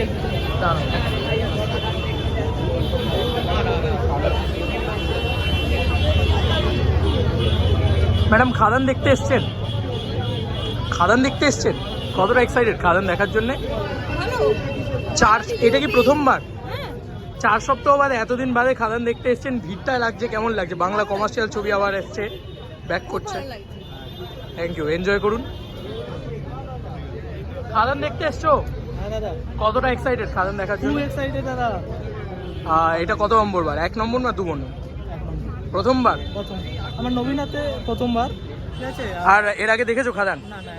সেই ম্যাডাম খাদান দেখতে এসছেন? খাদান দেখতে এসছেন? কতটা এক্সাইটেড খাদান দেখার জন্যে? এটা কি প্রথমবার? 4 সপ্তাহ বাদে, এতদিন বাদে খাদান দেখতে এসছেন, ভিড়টা লাগছে, কেমন লাগছে? বাংলা কমার্শিয়াল ছবি আবার এসছে, ব্যাক করছে। থ্যাংক ইউ, এনজয় করুন। খাদান দেখতে এসছো? হ্যাঁ দাদা। কতটা এক্সাইটেড খাদান দেখার জন্য? খুব এক্সাইটেড দাদা। এটা কত নম্বর বার? 1 নম্বর না 2 নম্বর? প্রথমবার? প্রথম, আমার নবীনাতে প্রথমবার। ঠিক আছে। আর এর আগে দেখেছো খাদান? না না,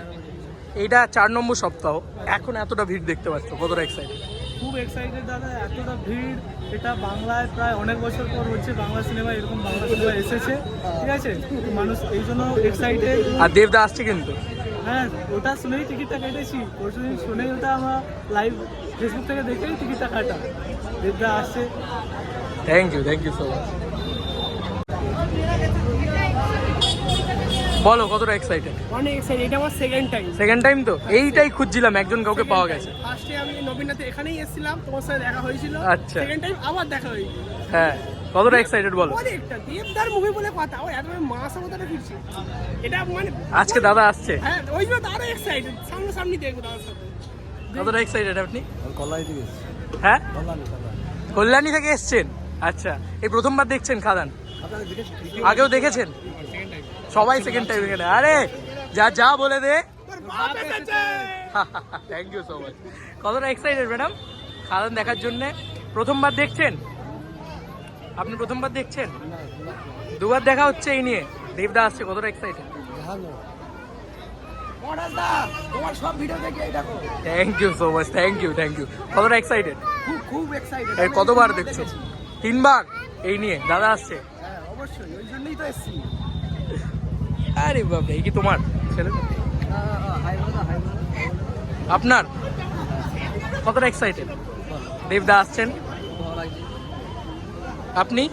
এইটা 4 নম্বর সপ্তাহ, এখন এতটা ভিড় দেখতে পাচ্ছ, কতটা এক্সাইটেড? খুব এক্সাইটেড দাদা। এতটা ভিড়, এটা বাংলায় প্রায় অনেক বছর পর হচ্ছে বাংলা সিনেমা, এরকম বাংলা সিনেমা এসেছে। ঠিক আছে, মানুষ এই জন্য এক্সাইটেড। আর দেবদা আসছে কিন্তু। হ্যাঁ, ওটা শুনেই টিকিটটা কেটেছি। পরশুদিন শুনেই ওটা আমরা লাইভ ফেসবুক থেকে দেখেই টিকিটটা কাটা। দেবদা আসছে। Thank you so much. বলো কতটা এক্সাইটেড? অনেক এক্সাইটেড, এটা আমার সেকেন্ড টাইম তো? এইটাই খুঁজছিলাম, একজন কাউকে পাওয়া গেছে। ফার্স্টে আমি নবীনাথে এখানেই এসেছিলাম, তোমার সাথে দেখা হয়েছিল। আচ্ছা। সেকেন্ড টাইম আবার দেখা হয়েছিল। হ্যাঁ, কতটা এক্সাইটেড বলো? অনেকটা। দেবদার মুভি বলে কথা, ও এত মাস মতো ফিরছে। এটা মানে আজকে দাদা আসছে। হ্যাঁ, ওই জন্য আরো এক্সাইটেড, সামনাসামনি দেখবো দাদার সাথে। কতটা এক্সাইটেড আপনি? কল্যাণী থেকে এসেছি। হ্যাঁ, কল্যাণী থেকে এসছেন? আচ্ছা, এই প্রথমবার দেখছেন খাদান? আগেও দেখেছেন? সবাই সেকেন্ড টাইম এখানে? আরে যা বলে দে। Thank you so much. কতটা এক্সাইটেড ম্যাডাম খাদান দেখার জন্য? প্রথমবার দেখছেন আপনি? প্রথমবার দেখছেন? 2বার দেখা হচ্ছে এই নিয়ে। দেবদা আসছে, কতটা excited? Thank you so much, thank you. কতটা এক্সাইটেড? খুব এক্সাইটেড। কতবার দেখছো? 3বার এই নিয়ে দাদা আসছে? হ্যাঁ অবশ্যই, ওই জন্যই তো এসেছি। আরে বাবা, এই কি তোমার ছেলে? আপনার? কতটা এক্সাইটেড? দেবদা আসছেন, আপনি?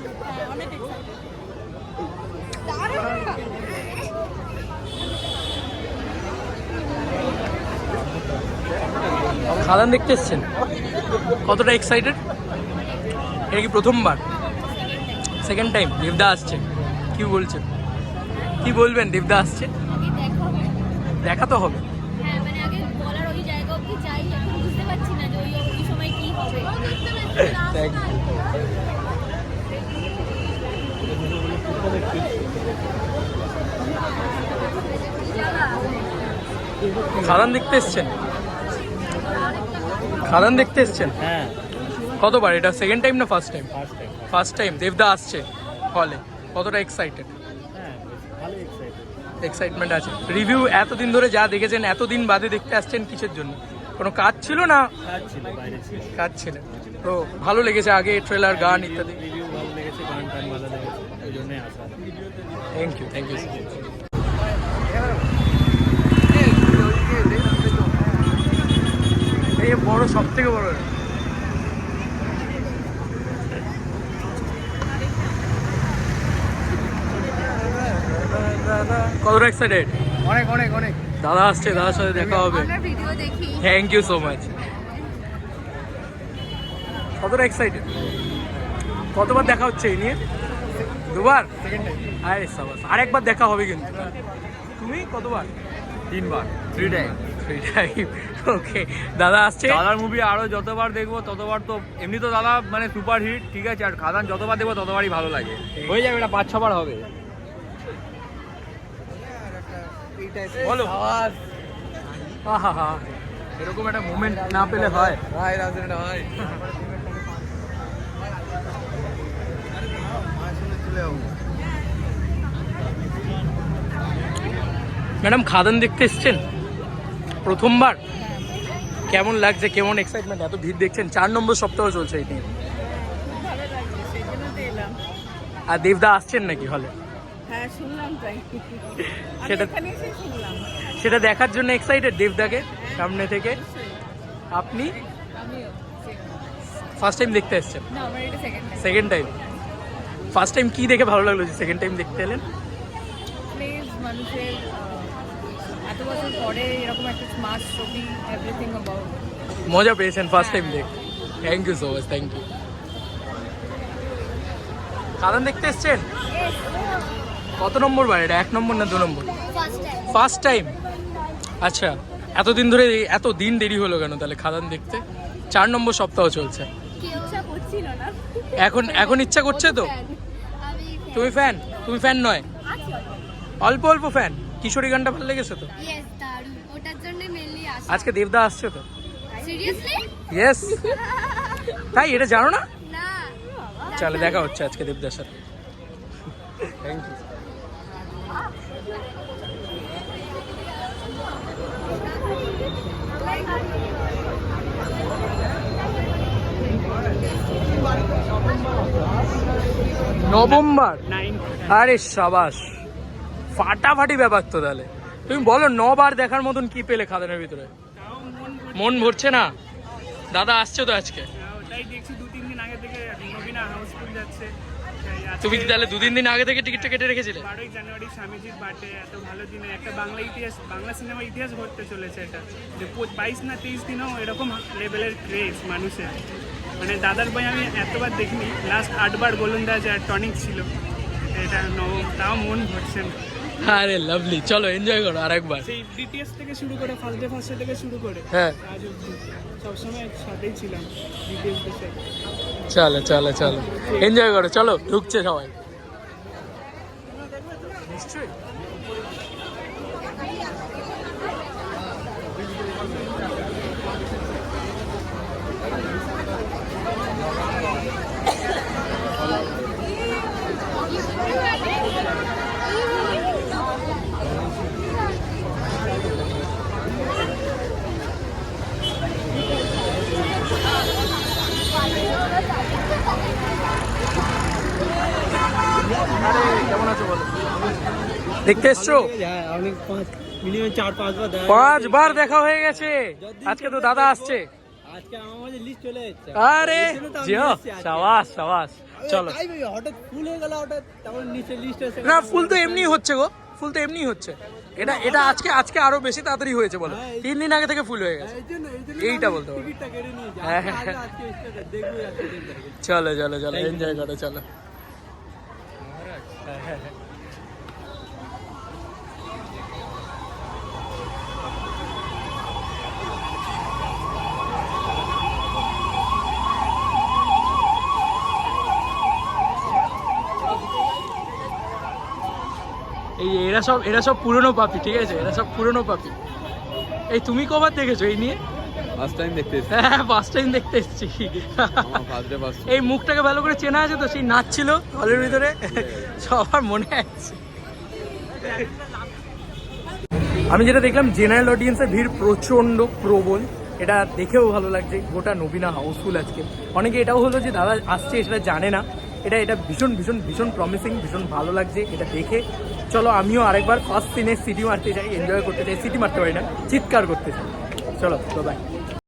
খাদান দেখতে এসছেন, কতটা এক্সাইটেড? এটা কি প্রথমবার? সেকেন্ড টাইম দেবদা আসছে, কি বলছেন? কি বলবেন? দেবদা আসছে, দেখা তো হবে। হ্যাঁ, মানে আগে বলার ওই জায়গা অবধি যাই, এখন বুঝতে পারছি না যে ওই সময় কি হবে। Thank you. খাদান দেখতে এসছেন? খাদান দেখতে এসছেন? হ্যাঁ। কতবার? এটা সেকেন্ড টাইম না ফার্স্ট টাইম? First time. দেবদা আসছে হলে, কতটা এক্সাইটেড? এক্সাইটমেন্ট আছে। রিভিউ এতদিন ধরে যা দেখেছেন, এতদিন বাদে দেখতে আসছেন কিসের জন্য? কোনো কাজ ছিল না? কাজ ছিল তো ভালো লেগেছে, আগে ট্রেলার, গান ইত্যাদি? রিভিউ ভালো লেগেছে, গান টান ভালো লেগেছে, ওই জন্যই আসা। Thank you so much. এই বড়, সব থেকে বড়। কতটা এক্সাইটেড? অনেক অনেক অনেক। দাদা আসছে, দাদার সাথে দেখা হবে। ভিডিও দেখি। Thank you so much. কতটা এক্সাইটেড? কতবার দেখা হচ্ছে এই নিয়ে? 2বার? Second time. আরে সাবাস, আরেকবার দেখা হবে কিন্তু। তুমি কতবার? 3বার, 3 টাইম। ওকে, দাদা আসছে। দাদার মুভি আরো যতবার দেখবো ততবার তো, এমনি তো দাদা মানে সুপার হিট, ঠিক আছে, আর খাদান যতবার দেখবো ততবারই ভালো লাগে। হয়ে যাবে, এটা 5-6বার হবে। বলো। আহা, এরকম একটা মোমেন্ট না পেলে হয়? ম্যাডাম খাদান দেখতে এসছেন প্রথমবার? কেমন লাগছে, কেমন এক্সাইটমেন্ট? এত ভিড় দেখছেন, 4 নম্বর সপ্তাহ চলছে এই নিয়ে। ভালো লাগছে, সেই জন্য তো এলাম। আর দেবদা আসছেন নাকি হলে? হ্যাঁ, শুনলাম তাই। সেটা এখানে এসে শুনলাম। সেটা দেখার জন্য এক্সাইটেড দেবদাকে সামনে থেকে? আপনি আমিও। ফার্স্ট টাইম দেখতে এসছেন? না, আমার এটা second time. Second time. First time কি দেখে ভালো লাগলো যে সেকেন্ড টাইম দেখতে এলেন? প্লিজ, মানুষের এত বছর পরে এরকম একটা মাস ছবি, এভরিথিং অ্যাবাউট মজা পেয়েছেন ফার্স্ট টাইম দেখ। Thank you so much, thank you. খাদান দেখতে এসছেন? কত নম্বর বার এটা, 1 নম্বর না 2 নম্বর? First time. আচ্ছা, এতদিন ধরে এত দিন দেরি হলো কেন তাহলে খাদান দেখতে? 4 নম্বর সপ্তাহ চলছে। এখন ইচ্ছা করছে তো? তুমি ফ্যান? তুমি ফ্যান নয়, অল্প অল্প ফ্যান। কিশোরী গানটা ভালো লেগেছে তো? আজকে দেবদা আসছে তো? ইয়েস। তাই এটা জানো না? চলো দেখা হচ্ছে আজকে দেবদার সাথে। Thank you. নভেম্বর? আরে সাবাস, ফাটাফাটি ব্যাপার তো। তাহলে তুমি বলো 9 বার দেখার মতন কি পেলে খাদানের ভিতরে? মন ভরছে না? দাদা আসছে তো আজকে? তুমি তাহলে 2-3 দিন আগে থেকে টিকিটটা কেটে রেখেছিলে? 12 জানুয়ারি স্বামীজির বার্থডে, এত ভালো দিনে একটা বাংলা সিনেমা ইতিহাস ঘটতে চলেছে। এটা যে 22 না 23 দিনেও এরকম লেভেলের ক্রেজ মানুষের, মানে দাদার বই আমি এতবার দেখিনি। লাস্ট 8 বার গোলন্দাজ আর টনিক ছিল, এটা নবম, তাও মন ভরছে না। আরে লাভলি, চলো এনজয় করো আরেকবার। সেই বিটিএস থেকে শুরু করে ফার্স্ট ডে থেকে শুরু করে হ্যাঁ, আজ অবধি সবসময় সাথেই ছিলাম বিটিএস দের সাথে। চলো চলো চলো এনজয় করো। চলো ঢুকছে সবাই নিশ্চয়ই। কেমন আছো বলো? দেখতে এসছো? মিনিমাম 4-5 বার 5 বার দেখা হয়ে গেছে। আজকে তো দাদা আসছে। আজকে আমার মাঝে লিস্ট চলে যাচ্ছে। আরে জিও, শাবাশ শাবাশ। চলো। হঠাৎ ফুল হয়ে গেল, হঠাৎ তখন নিচে লিস্ট এসে না, ফুল তো এমনি হচ্ছে গো, ফুল তো এমনি হচ্ছে। এটা আজকে আরো বেশি তাড়াতাড়ি হয়েছে বলো। 3 দিন আগে থেকে ফুল হয়ে গেছে, এইটা বলতে পারো। টিকিটটা কেটে নিয়েছি। হ্যাঁ, হ্যাঁ, আজকে দেখবো আজকে। চলো চলো চলো এনজয় করো চলো। এই এরা সব পুরনো পাপি, ঠিক আছে? এরা সব পুরনো পাপি। এই তুমি কবার দেখেছো এই নিয়ে? ফার্স্ট টাইম দেখতে এসেছি। হ্যাঁ, ফার্স্ট টাইম দেখতে এসেছি। এই মুখটাকে ভালো করে চেনা আছে তো? সেই নাচছিল হলের ভিতরে, সবার মনে আছে। আমি যেটা দেখলাম, জেনারেল অডিয়েন্সের ভিড় প্রচণ্ড প্রবল। এটা দেখেও ভালো লাগছে। গোটা নবীনা হাউসফুল আজকে। অনেকে এটাও হলো যে দাদা আসছে সেটা জানে না। এটা ভীষণ ভীষণ ভীষণ প্রমিসিং, ভীষণ ভালো লাগছে এটা দেখে। চলো আমিও আরেকবার ফার্স্ট সিনে সিটি মারতে চাই, এনজয় করতে চাই। সিটি মারতে পারি না, চিৎকার করতে চাই। চলো বাই।